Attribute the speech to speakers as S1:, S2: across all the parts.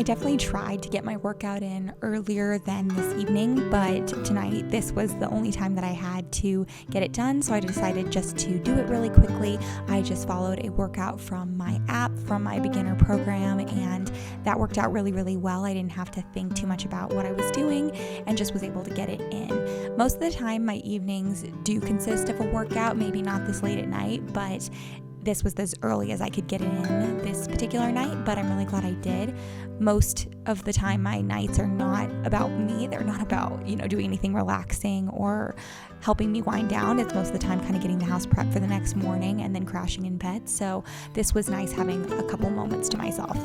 S1: I definitely tried to get my workout in earlier than this evening, but tonight this was the only time that I had to get it done, so I decided just to do it really quickly. I just followed a workout from my app, from my beginner program, and that worked out really, really well. I didn't have to think too much about what I was doing and just was able to get it in. Most of the time, my evenings do consist of a workout, maybe not this late at night, but this was as early as I could get it in this particular night, but I'm really glad I did. Most of the time, my nights are not about me. They're not about, doing anything relaxing or helping me wind down. It's most of the time kind of getting the house prepped for the next morning and then crashing in bed. So this was nice having a couple moments to myself.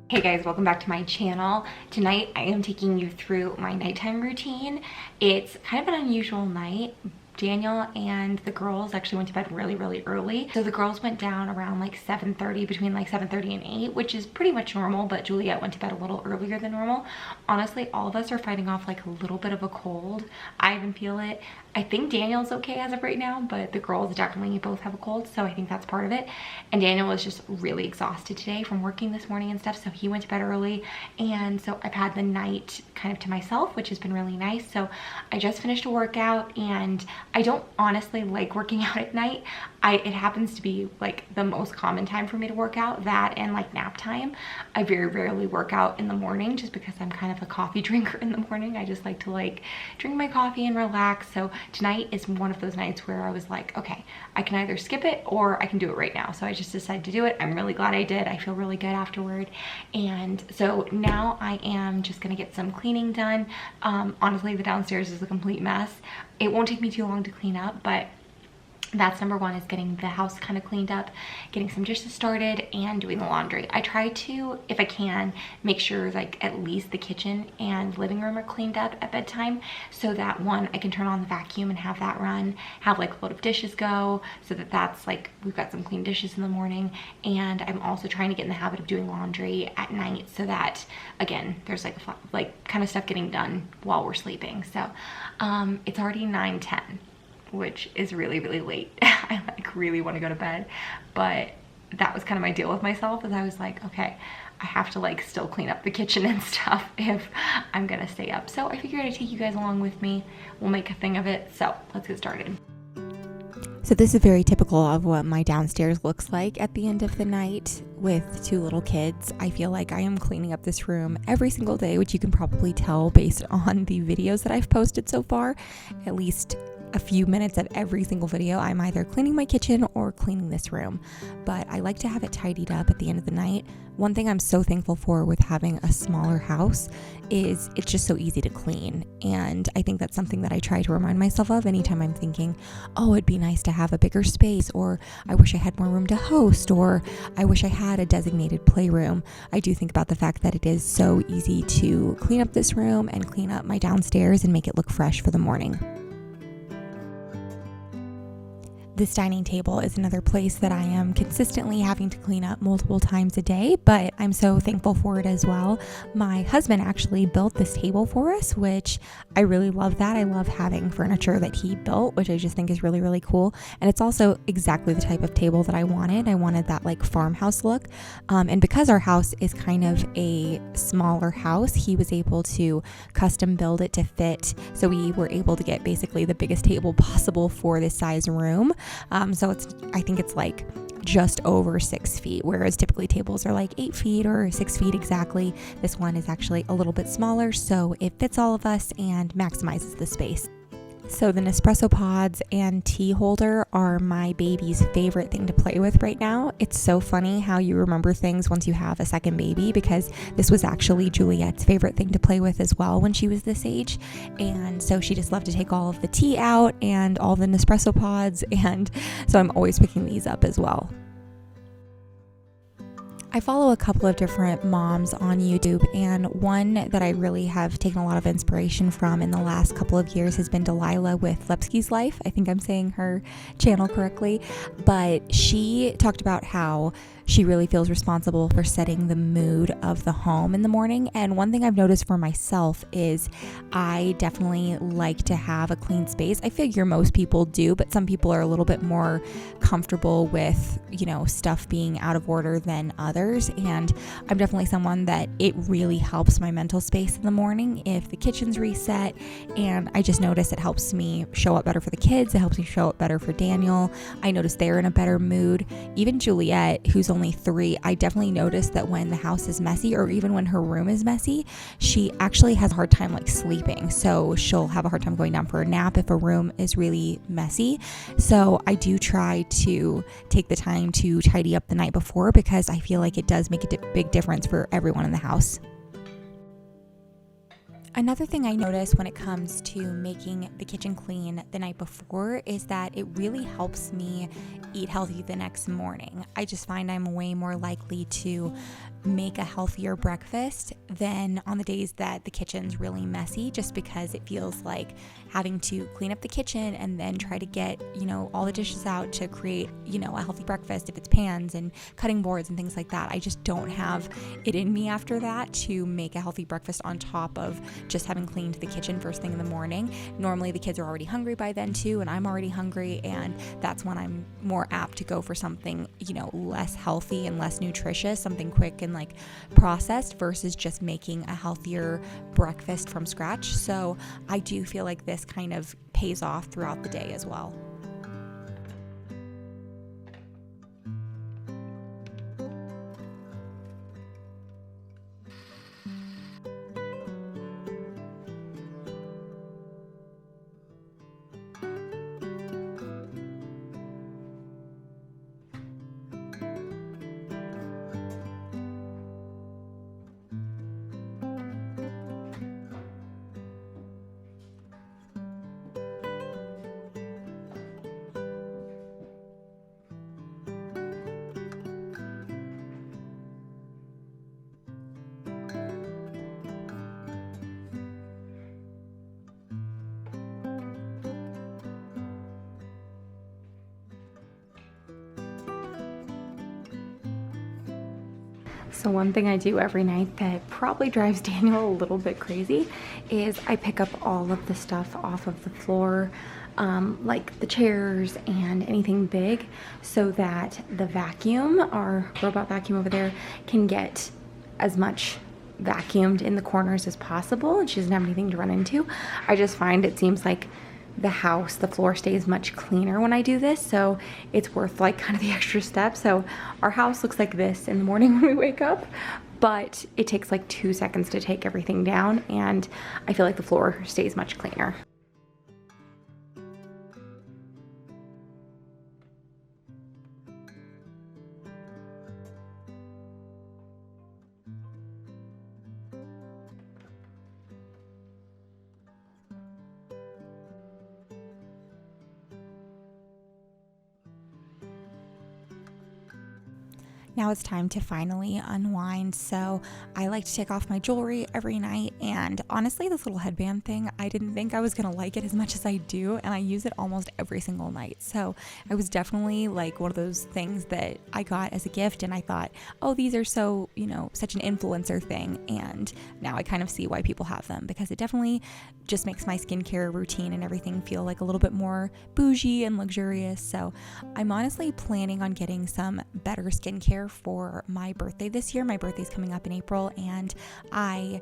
S1: Hey guys, welcome back to my channel. Tonight I am taking you through my nighttime routine. It's kind of an unusual night. Daniel and the girls actually went to bed really, really early. So the girls went down around like 7:30, between like 7:30 and 8, which is pretty much normal, but Juliet went to bed a little earlier than normal. Honestly, all of us are fighting off like a little bit of a cold. I even feel it. I think Daniel's okay as of right now, but the girls definitely both have a cold, so I think that's part of it. And Daniel was just really exhausted today from working this morning and stuff, so he went to bed early. And so I've had the night kind of to myself, which has been really nice. So I just finished a workout, and I don't honestly like working out at night. It happens to be like the most common time for me to work out, that and like nap time. I very rarely work out in the morning just because I'm kind of a coffee drinker in the morning. I just like to drink my coffee and relax. So tonight is one of those nights where I was like, okay, I can either skip it or I can do it right now. So I just decided to do it. I'm really glad I did. I feel really good afterward. And so now I am just gonna get some cleaning done. Honestly, the downstairs is a complete mess. It won't take me too long to clean up, but that's number one, is getting the house kind of cleaned up, getting some dishes started, and doing the laundry. I try to, if I can, make sure like at least the kitchen and living room are cleaned up at bedtime, so that one, I can turn on the vacuum and have that run, have like a load of dishes go, so that that's like, we've got some clean dishes in the morning. And I'm also trying to get in the habit of doing laundry at night, so that again, there's like kind of stuff getting done while we're sleeping. So it's already 9:10. which is really, really late. I really want to go to bed, but that was kind of my deal with myself, as I was like, okay, I have to still clean up the kitchen and stuff if I'm gonna stay up. So I figured I'd take you guys along with me. We'll make a thing of it. So let's get started. So this is very typical of what my downstairs looks like at the end of the night with two little kids. I feel like I am cleaning up this room every single day, which you can probably tell based on the videos that I've posted so far. At least a few minutes of every single video, I'm either cleaning my kitchen or cleaning this room. But I like to have it tidied up at the end of the night. One thing I'm so thankful for with having a smaller house is it's just so easy to clean. And I think that's something that I try to remind myself of anytime I'm thinking, oh, it'd be nice to have a bigger space, or I wish I had more room to host, or I wish I had a designated playroom. I do think about the fact that it is so easy to clean up this room and clean up my downstairs and make it look fresh for the morning. This dining table is another place that I am consistently having to clean up multiple times a day, but I'm so thankful for it as well. My husband actually built this table for us, which I really love that. I love having furniture that he built, which I just think is really, really cool. And it's also exactly the type of table that I wanted. I wanted that farmhouse look. And because our house is kind of a smaller house, he was able to custom build it to fit. So we were able to get basically the biggest table possible for this size room. So I think it's just over 6 feet, whereas typically tables are 8 feet or 6 feet exactly. This one is actually a little bit smaller, so it fits all of us and maximizes the space. So the Nespresso pods and tea holder are my baby's favorite thing to play with right now. It's so funny how you remember things once you have a second baby, because this was actually Juliet's favorite thing to play with as well when she was this age. And so she just loved to take all of the tea out and all the Nespresso pods, and so I'm always picking these up as well. I follow a couple of different moms on YouTube, and one that I really have taken a lot of inspiration from in the last couple of years has been Delilah with Lepsky's Life. I think I'm saying her channel correctly, but she talked about how
S2: she really feels responsible for setting the mood of the home in the morning. And one thing I've noticed for myself is I definitely like to have a clean space. I figure most people do, but some people are a little bit more comfortable with, stuff being out of order than others. And I'm definitely someone that it really helps my mental space in the morning if the kitchen's reset. And I just notice it helps me show up better for the kids. It helps me show up better for Daniel. I notice they're in a better mood. Even Juliet, who's only 3, I definitely notice that when the house is messy, or even when her room is messy, she actually has a hard time sleeping. So she'll have a hard time going down for a nap if a room is really messy. So I do try to take the time to tidy up the night before, because I feel like it does make a big difference for everyone in the house. Another thing I notice when it comes to making the kitchen clean the night before is that it really helps me eat healthy the next morning. I just find I'm way more likely to make a healthier breakfast than on the days that the kitchen's really messy, just because it feels like having to clean up the kitchen and then try to get, all the dishes out to create, a healthy breakfast, if it's pans and cutting boards and things like that. I just don't have it in me after that to make a healthy breakfast on top of just having cleaned the kitchen first thing in the morning. Normally the kids are already hungry by then too, and I'm already hungry, and that's when I'm more apt to go for something, less healthy and less nutritious, something quick and processed, versus just making a healthier breakfast from scratch. So I do feel like this kind of pays off throughout the day as well.
S1: So one thing I do every night that probably drives Daniel a little bit crazy is I pick up all of the stuff off of the floor, like the chairs and anything big, so that the vacuum, our robot vacuum over there, can get as much vacuumed in the corners as possible, and she doesn't have anything to run into. I just find it seems like the floor stays much cleaner when I do this, so it's worth kind of the extra step. So our house looks like this in the morning when we wake up, but it takes 2 seconds to take everything down, and I feel like the floor stays much cleaner.
S2: Now it's time to finally unwind. So I like to take off my jewelry every night, and honestly, this little headband thing, I didn't think I was gonna like it as much as I do, and I use it almost every single night. So I was definitely one of those things that I got as a gift, and I thought, oh, these are so, such an influencer thing. And now I kind of see why people have them, because it definitely just makes my skincare routine and everything feel a little bit more bougie and luxurious. So I'm honestly planning on getting some better skincare for my birthday this year. My birthday's coming up in April, and I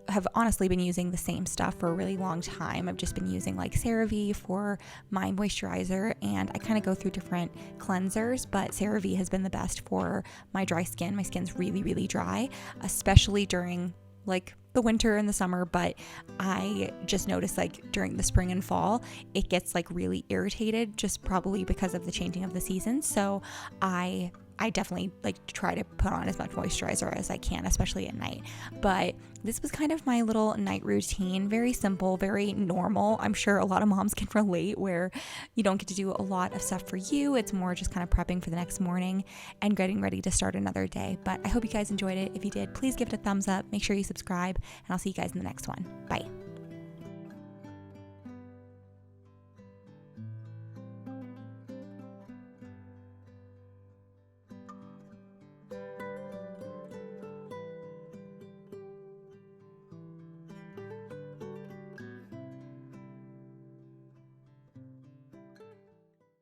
S2: have honestly been using the same stuff for a really long time. I've just been using CeraVe for my moisturizer, and I kind of go through different cleansers, but CeraVe has been the best for my dry skin. My skin's really, really dry, especially during the winter and the summer, but I just noticed during the spring and fall, it gets really irritated, just probably because of the changing of the seasons. So I definitely try to put on as much moisturizer as I can, especially at night. But this was kind of my little night routine, very simple, very normal. I'm sure a lot of moms can relate, where you don't get to do a lot of stuff for you. It's more just kind of prepping for the next morning and getting ready to start another day. But I hope you guys enjoyed it. If you did, please give it a thumbs up. Make sure you subscribe, and I'll see you guys in the next one. Bye.